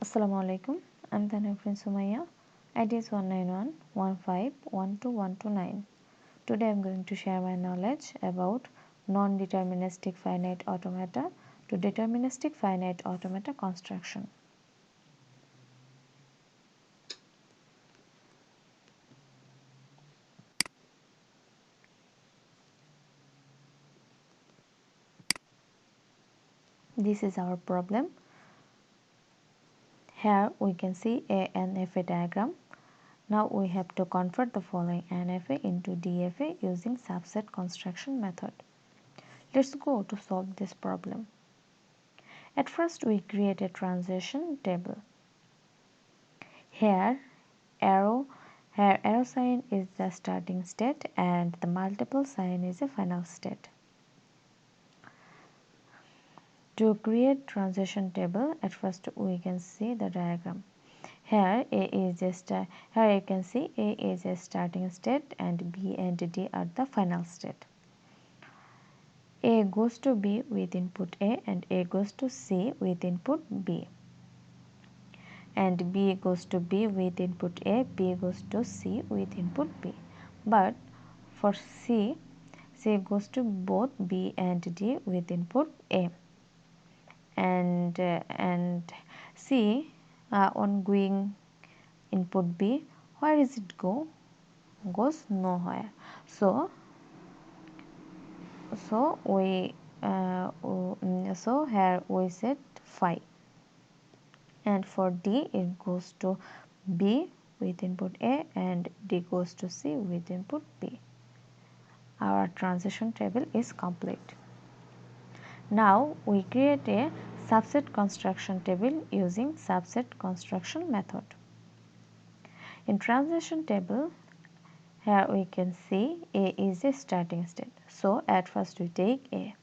Assalamu alaikum. I'm the friend Sumaya. ID is 19115121229. Today I'm going to share my knowledge about non-deterministic finite automata to deterministic finite automata construction. This is our problem. Here we can see a NFA diagram. Now we have to convert the following NFA into DFA using subset construction method. Let's go to solve this problem. At first we create a transition table. Here arrow sign is the starting state and the multiple sign is a final state. To create transition table, at first we can see the diagram. Here here you can see A is a starting state and B and D are the final state. A goes to B with input A and A goes to C with input B. And B goes to B with input A, B goes to C with input B. But for C goes to both B and D with input A. And C ongoing input B, where is it go? Goes nowhere. So here we set phi. And for D it goes to B with input A and D goes to C with input B. Our transition table is complete. Now we create a subset construction table using subset construction method. In transition table, here we can see A is a starting state. So at first we take A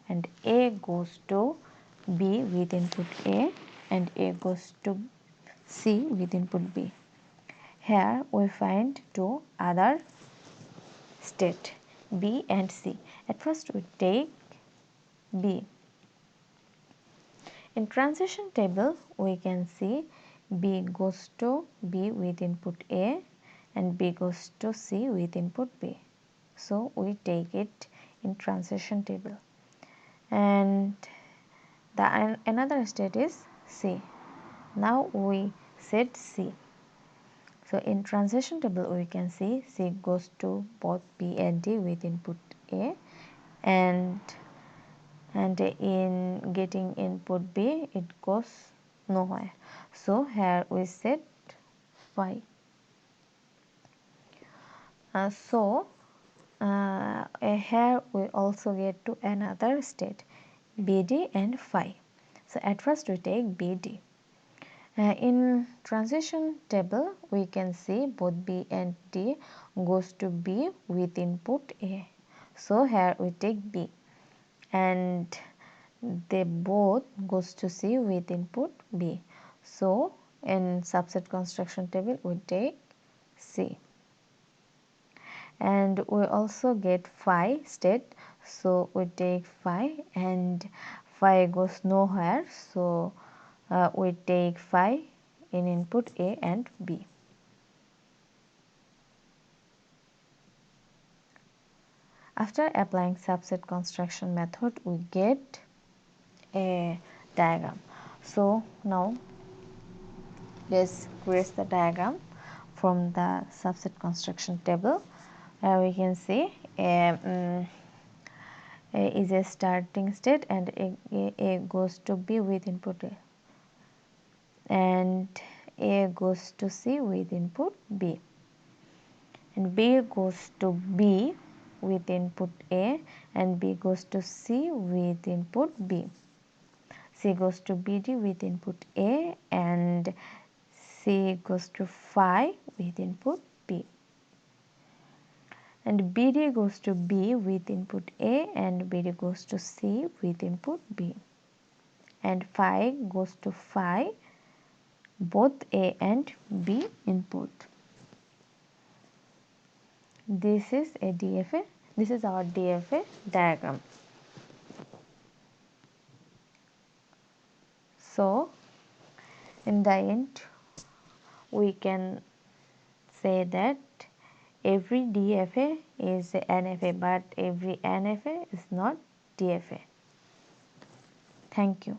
and A goes to B with input A and A goes to C with input B. Here we find two other state B and C. At first we take B. In transition table we can see B goes to B with input A and B goes to C with input B. So we take it in transition table. And the another state is C. Now we set C. So in transition table we can see C goes to both B and D with input A and in getting input B it goes nowhere. So here we set phi. Here we also get to another state BD and phi. So at first we take BD. In transition table we can see both B and D goes to B with input A. So here we take B and they both goes to C with input B. So in subset construction table we take C. And we also get phi state, so we take phi and phi goes nowhere, so we take phi in input A and B. After applying subset construction method we get a diagram. So now let's create the diagram from the subset construction table. We can see A is a starting state and A goes to B with input A and A goes to C with input B and B goes to B with input A and B goes to C with input B. C goes to BD with input A and C goes to phi with input B. And BD goes to B with input A and BD goes to C with input B. And phi goes to phi, both A and B input. This is a DFA. This is our DFA diagram. So In the end, we can say that every DFA is NFA, but every NFA is not DFA. Thank you.